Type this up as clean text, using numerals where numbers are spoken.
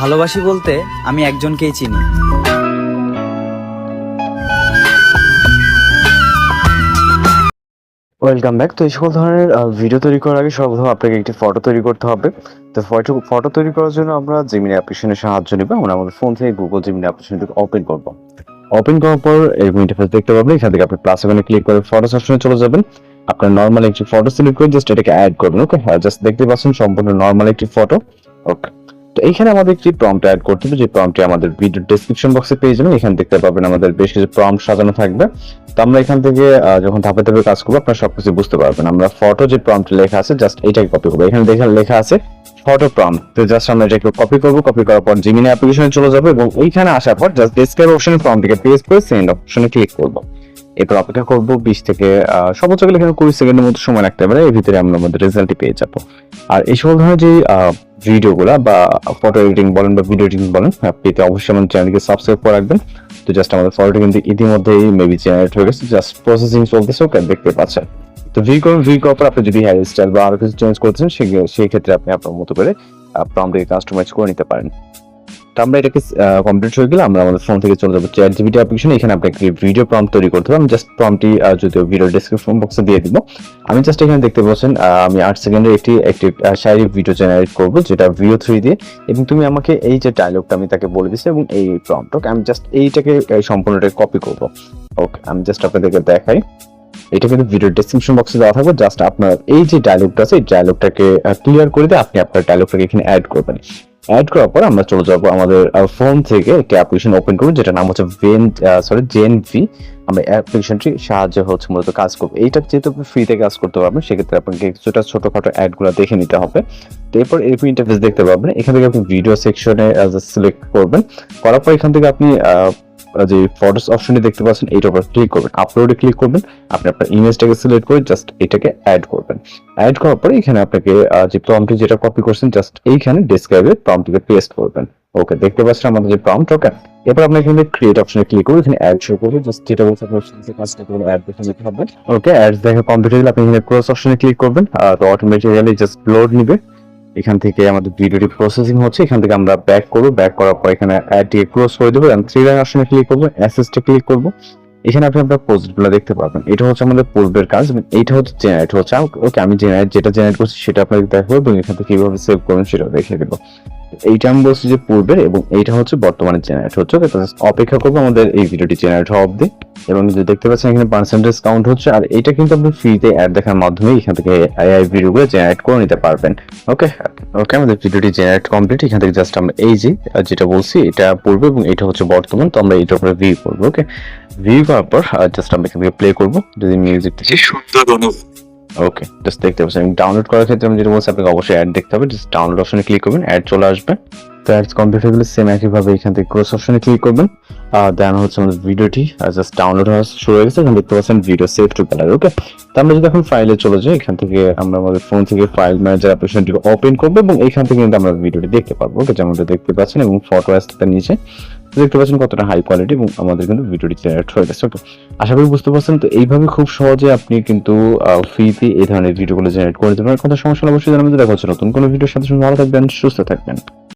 ভালোবাসি বলতে আমি একজনকেই চিনি। Welcome back. তো এই সকল ধরনের ভিডিও তৈরি করার আগে সর্বপ্রথম আপনাকে একটি ফটো তৈরি করতে হবে। তো ফটো তৈরি করার জন্য আমরা জেমিনি অ্যাপ্লিকেশনের সাহায্য নিব। আমরা আমাদের ফোন থেকে গুগল জেমিনি অ্যাপ্লিকেশনটিকে ওপেন করব। ওপেন করার পর এরকম ইন্টারফেস দেখতে পাবেন। এখান থেকে আপনি প্লাস আইকনে ক্লিক করে ফটোস অপশনে চলে যাবেন। আপনার নরমাল একটি ফটো সিলেক্ট করে জাস্ট এটাকে অ্যাড করবেন। ওকে, জাস্ট দেখতে পাচ্ছেন সম্পূর্ণ নরমাল একটি ফটো। ওকে, তো এইখানে আমাদের একটি প্রম্পট অ্যাড করতে হবে, যে প্রম্পটটি আমাদের ভিডিও ডেসক্রিপশন বক্সে পেয়ে যাবেন। এখানে দেখতে পাবেন আমাদের বেশ কিছু প্রম্পট সাজানো থাকবে। তো আমরা এখান থেকে যখন ধাপে ধাপে কাজ করবো আপনারা সবকিছু বুঝতে পারবেন। আমরা ফটো যে প্রম্পট লেখা আছে জাস্ট এটাকে কপি করবো। এখানে লেখা আছে ফটো প্রম্পট। তো জাস্ট আমরা এটাকে কপি করবো। কপি করার পর জিমিনি অ্যাপ্লিকেশনে চলে যাবো এবং এইখানে আসার পর জাস্ট ডেসক্রাইব অপশনে প্রম্পটটিকে পেস্ট করে সেন্ড অপশনে ক্লিক করবো। এরপর অপেক্ষা করবো 20 থেকে সর্বোচ্চ গেলে এখানে 20 সেকেন্ডের মতো সময় লাগতে পারে। এর ভিতরে আমরা আমাদের রেজাল্টটি পেয়ে যাবো। আর এই সকল ধরনের যে ভিডিওগুলা বা ফটো এডিটিং বলেন বা ভিডিও এডিটিং বলেন, আপনি অবশ্যই আমাদের চ্যানেলকে সাবস্ক্রাইব করে রাখবেন। তো জাস্ট আমাদের ফটোটি কিন্তু ইতিমধ্যেই মেবি জেনারেট হয়ে গেছে, জাস্ট প্রসেসিং চলতেছে। ওকে, দেখতে পাচ্ছেন। তো ভিউ করার পর আপনি যদি হেয়ার স্টাইল বা আরো কিছু চেঞ্জ করতেছেন সেই ক্ষেত্রে আপনি আপনার মতো করে প্রম্পটকে কাস্টমাইজ করে নিতে পারেন। তো আমরা এটাকে কমপ্লিট হয়ে গেলে আমরা আমাদের ফোন থেকে চলে যাবো চ্যাটজিপিটি অ্যাপ্লিকেশনে। এখানে আপনাকে ভিডিও প্রম্পট তৈরি করতে হবে। আমি জাস্ট প্রম্পটটি যদিও ভিডিও ডেসক্রিপশন বক্সে দিয়ে দিব। আমি জাস্ট এখানে দেখতে পাচ্ছেন আমি 8 সেকেন্ডের একটি শারীরিক ভিডিও জেনারেট করব, যেটা ভিও 3 দিয়ে। এবং তুমি আমাকে এই যে ডায়লগটা আমি তাকে বলে দিচ্ছি এবং এই প্রম্পটকে আমি জাস্ট এইটাকে সম্পূর্ণটা কপি করব। ওকে, আমি জাস্ট আপনাদেরকে দেখাই। এটা কিন্তু ভিডিও ডেসক্রিপশন বক্সে দেওয়া থাকবে। জাস্ট আপনার এই যে ডায়লগটা আছে এই ডায়লগটাকে ক্লিয়ার করে দিয়ে আপনি আপনার ডায়লগটাকে এখানে অ্যাড করবেন। অ্যাড করার পর আমরা চলে যাবো আমাদের ফোন থেকে একটি অ্যাপ্লিকেশন ওপেন করবো, যেটা নাম হচ্ছে জেনভি। আমরা অ্যাপ্লিকেশনটি সাহায্যে হচ্ছে মূলত কাজ করবো। এইটা যেহেতু আপনি ফ্রিতে কাজ করতে পারবেন, সেক্ষেত্রে আপনাকে কিছুটা ছোটখাটো অ্যাডগুলো দেখে নিতে হবে। তো এরপর এরকম ইন্টারফেস দেখতে পাবেন। এখান থেকে আপনি ভিডিও সেকশনে সিলেক্ট করবেন। করার পর এখান থেকে আপনি যে ফটোস অপশনটি দেখতে পাচ্ছেন এইটার উপর ক্লিক করবেন, আপলোডে ক্লিক করবেন। আপনি আপনার ইমেজটাকে সিলেক্ট করে জাস্ট এটাকে অ্যাড করবেন। অ্যাড করার পরে এখানে আপনাকে যে প্রম্পটটি যেটা কপি করছেন জাস্ট এইখানে ডেসক্রাইবে প্রম্পটটিকে পেস্ট করবেন। ওকে, দেখতে পাচ্ছেন আমাদের যে প্রম্পট। ওকে, এরপর আপনি এখানে ক্রিয়েট অপশনে ক্লিক করবেন। এখানে অ্যাড শো করবে, জাস্ট যেটা বলছে আপনার সাথে কাজটা করবেন অ্যাড দেখে নিতে হবে। ওকে, অ্যাড দেখা কমপ্লিট হয়ে গেলে আপনি এখানে ক্রস অপশনে ক্লিক করবেন। তো অটোমেটিক্যালি জাস্ট লোড নিবে। এখান থেকে আমাদের ভিডিওটি প্রসেসিং হচ্ছে। এখান থেকে আমরা ব্যাক করবো। ব্যাক করার পর এখানে অ্যাডটিকে ক্লোজ করে দেবো এবং 3 লাইন অপশনে ক্লিক করবো, অ্যাসেসটে ক্লিক করবো। এখানে আপনি আপনার পোস্টগুলো দেখতে পাবেন। এটা হচ্ছে আমাদের পূর্বের কাজ এবং এইটা হচ্ছে জেনারেট হচ্ছে। ওকে, আমি যেটা জেনারেট করছি সেটা আপনাকে দেখাবো এবং এখান থেকে কিভাবে সেভ করবেন সেটাও দেখিয়ে দেবো। এইটা আমি বলছি যে পূর্বের এবং এইটা হচ্ছে বর্তমানে জেনারেট হচ্ছে। ওকে, অপেক্ষা করবো আমাদের এই ভিডিওটি জেনারেট হওয়া অবধি। এবং যে দেখতে পাচ্ছেন এখানে পার্সেন্টেজ কাউন্ট হচ্ছে। আর এটা কিন্তু আপনি ফ্রিতে অ্যাড দেখার মাধ্যমে এখান থেকে এআই ভিডিওগুলো জেনারেট করে নিতে পারবেন। ওকে ওকে, আমাদের ভিডিওটি জেনারেট কমপ্লিট। এখান থেকে জাস্ট আমরা এই যে যেটা বলছি এটা পূর্বে এবং এটা হচ্ছে বর্তমান। তো আমরা এটার উপরে ভিউ করবো। ওকে, ভিউ করার পর জাস্ট আমরা এখান থেকে প্লে করবো। যদি মিউজিক থেকে সুন্দর অনুভূতি। ওকে, জাস্ট দেখতে পাচ্ছেন। ডাউনলোড করার ক্ষেত্রে আমি যেটা বলছি আপনাকে অবশ্যই অ্যাড দেখতে হবে। জাস্ট ডাউনলোড অপশনে ক্লিক করবেন, অ্যাড চলে আসবে। তো অ্যাডস কমপ্লিট হয়ে গেলে সেম একইভাবে এখান থেকে ক্রস অপশনে ক্লিক করবেন। দেন হচ্ছে আমাদের ভিডিওটি জাস্ট ডাউনলোড হওয়া শুরু হয়ে গেছে। এখানে দেখতে পাচ্ছেন ভিডিও সেভ টু গ্যালারি। ওকে, তো আমরা যদি এখন ফাইলে চলে যাই, এখান থেকে আমরা আমাদের ফোন থেকে ফাইল ম্যানেজার অ্যাপ্লিকেশনটি ওপেন করবো এবং এইখান থেকে কিন্তু আমরা ভিডিওটি দেখতে পারবো। ওকে, যেমনটা দেখতে পাচ্ছেন এবং ফটো আসতে তার নিচে দেখতে পাচ্ছেন কতটা হাই কোয়ালিটি এবং আমাদের কিন্তু ভিডিওটি জেনারেট হয়ে গেছে। ওকে, আশা করি বুঝতে পারছেন। তো এইভাবে খুব সহজে আপনি কিন্তু ফ্রিতে এই ধরনের ভিডিওগুলো জেনারেট করে দিতে পারেন। কোনো সমস্যা অবশ্যই জানাবেন। দেখা হচ্ছে নতুন কোনো ভিডিওর সাথে। ভালো থাকবেন, সুস্থ থাকবেন।